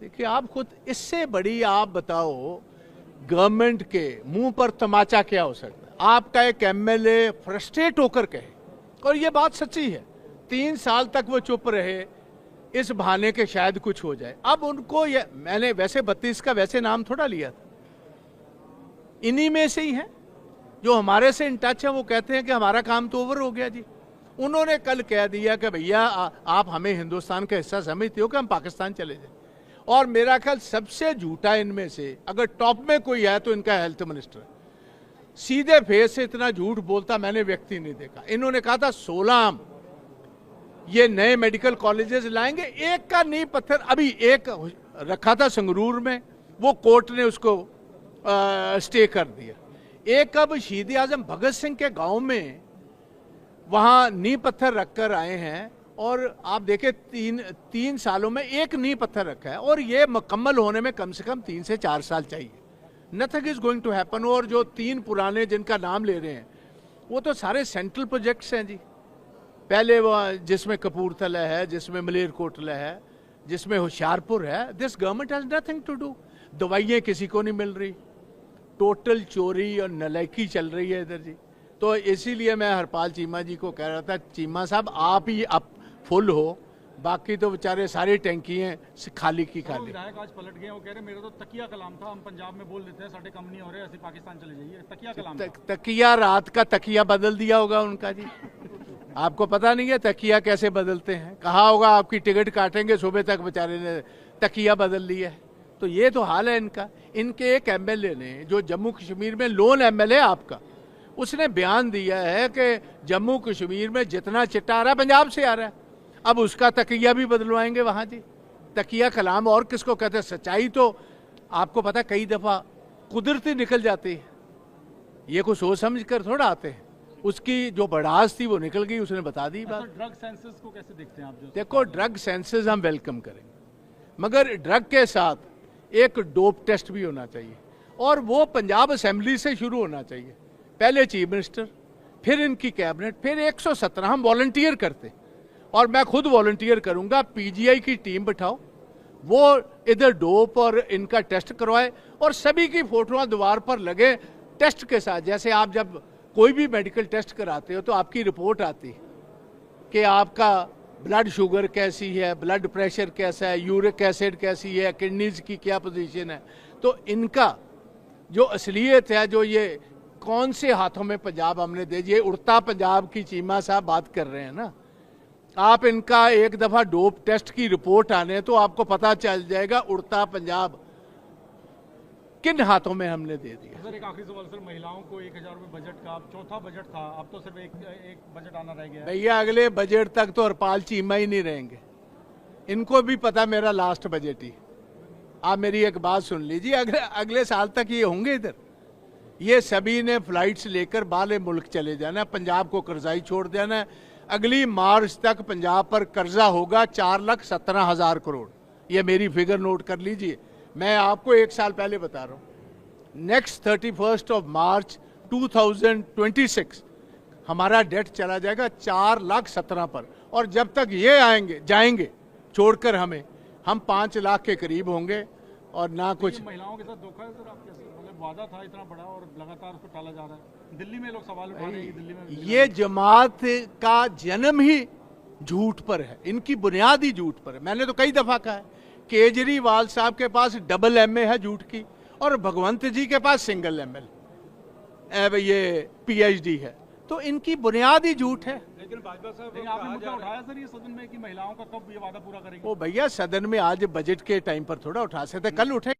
देखिए, आप खुद इससे बड़ी आप बताओ गवर्नमेंट के मुंह पर तमाचा क्या हो सकता है। आपका एक एमएलए फ्रस्ट्रेट होकर कहे, और ये बात सच्ची है, 3 साल तक वो चुप रहे इस बहाने के शायद कुछ हो जाए। अब उनको ये, मैंने वैसे 32 का वैसे नाम थोड़ा लिया था, इन्हीं में से ही है जो हमारे से इन टच है। वो कहते हैं कि हमारा काम तो ओवर हो गया जी। उन्होंने कल कह दिया कि भैया आप हमें हिंदुस्तान का हिस्सा समझते हो कि हम पाकिस्तान चले जाए। और मेरा ख्याल सबसे झूठा इनमें से अगर टॉप में कोई है तो इनका हेल्थ मिनिस्टर है। सीधे फेस से इतना झूठ बोलता मैंने व्यक्ति नहीं देखा। इन्होंने कहा था 16 ये नए मेडिकल कॉलेजेस लाएंगे, एक का नींव पत्थर अभी एक रखा था संगरूर में, वो कोर्ट ने उसको स्टे कर दिया। एक अब शहीद आजम भगत सिंह के गांव में वहां नींव पत्थर रखकर आए हैं, और आप देखें 3 सालों में एक नींव पत्थर रखा है, और ये मुकम्मल होने में कम से कम 3 से 4 साल चाहिए। Nothing is going to happen. और जो 3 पुराने जिनका नाम ले रहे हैं वो तो सारे सेंट्रल प्रोजेक्ट्स हैं जी। पहले वो जिसमें कपूरथला है, जिसमें मलेरकोटला है, जिसमें होशियारपुर है। This government has nothing to do. दवाइयाँ किसी को नहीं मिल रही, टोटल चोरी और नलायकी चल रही है इधर जी। तो इसीलिए मैं हरपाल चीमा जी को कह रहा था, चीमा साहब आप ही अब फुल हो, बाकी तो बेचारे सारी टैंकियां खाली की खाली। विधायक आज पलट गए, वो कह रहे मेरा तो तकिया कलाम था, हम पंजाब में बोल देते हैं साढ़े कम नहीं हो रहे, ऐसे पाकिस्तान चले जाइए। तकिया कलाम तकिया रात का तकिया बदल दिया होगा उनका जी। आपको पता नहीं है तकिया कैसे बदलते हैं? कहा होगा आपकी टिकट काटेंगे, सुबह तक बेचारे ने तकिया बदल लिया है। तो ये तो हाल है इनका। इनके एक एमएलए ने, जो जम्मू कश्मीर में लोन एमएलए आपका, उसने बयान दिया है कि जम्मू कश्मीर में जितना चिट्टा आ रहा है पंजाब से आ रहा है। अब उसका तकिया भी बदलवाएंगे वहां जी। तकिया कलाम और किसको कहते हैं? सच्चाई तो आपको पता कई दफा कुदरती निकल जाती है, ये कुछ सोच समझ कर थोड़ा आते हैं। उसकी जो बढ़ास थी वो निकल गई, उसने बता दी बात। ड्रग सेंसेस को कैसे देखते हैं आप? देखो, ड्रग सेंसेस हम वेलकम करेंगे, मगर ड्रग के साथ एक डोप टेस्ट भी होना चाहिए, और वो पंजाब असेंबली से शुरू होना चाहिए। पहले चीफ मिनिस्टर, फिर इनकी कैबिनेट, फिर 117 हम वॉलंटियर करते, और मैं खुद वॉलंटियर करूंगा। पीजीआई की टीम बिठाओ, वो इधर डोप और इनका टेस्ट करवाए, और सभी की फोटोआं दीवार पर लगे टेस्ट के साथ। जैसे आप जब कोई भी मेडिकल टेस्ट कराते हो तो आपकी रिपोर्ट आती है कि आपका ब्लड शुगर कैसी है, ब्लड प्रेशर कैसा है, यूरिक एसिड कैसी है, किडनीज की क्या पोजीशन है। तो इनका जो असलियत है, जो ये कौन से हाथों में पंजाब हमने दे दिए, उड़ता पंजाब की चीमा साहब बात कर रहे हैं ना। आप इनका एक दफा डोप टेस्ट की रिपोर्ट आने तो आपको पता चल जाएगा उड़ता पंजाब किन हाथों में हमने दे दिया। सर, एक आखिरी सवाल सर, महिलाओं को 1000 रुपए बजट का, अब चौथा बजट था, अब तो सिर्फ एक बजट आना रह गया है। भैया, अगले बजट तक तो हरपाल चीमा ही नहीं रहेंगे। इनको भी पता मेरा लास्ट बजट ही। आप मेरी एक बात सुन लीजिए, अगले साल तक ये होंगे इधर। ये सभी ने फ्लाइट्स लेकर बाहर मुल्क चले जाना, पंजाब को कर्जाई छोड़ देना। अगली मार्च तक पंजाब पर कर्जा होगा 4,17,000 करोड़। ये मेरी फिगर नोट कर लीजिए। मैं आपको 1 साल पहले बता रहा हूँ, नेक्स्ट 31 मार्च 2026 हमारा डेट चला जाएगा 4,17,000 पर। और जब तक ये आएंगे जाएंगे छोड़कर हमें, हम 5 लाख के करीब होंगे, और ना कुछ। महिलाओं के साथ धोखा है सर? आप कैसे, मतलब वादा था इतना बड़ा और लगातार उसको टाला जा रहा है। दिल्ली में लोग सवाल उठा रहे हैं, दिल्ली में ये जमात का जन्म ही झूठ पर है, इनकी बुनियादी झूठ पर है। मैंने तो कई दफा कहा है, केजरीवाल साहब के पास डबल एमए है झूठ की, और भगवंत जी के पास सिंगल एमएल ये पीएचडी है। तो इनकी बुनियादी झूठ है। लेकिन भाजपा साहब, आपने मुद्दा उठाया सर ये सदन में कि महिलाओं का कब ये वादा पूरा करेंगे? ओ भैया, सदन में आज बजट के टाइम पर थोड़ा उठा सकते, कल उठे।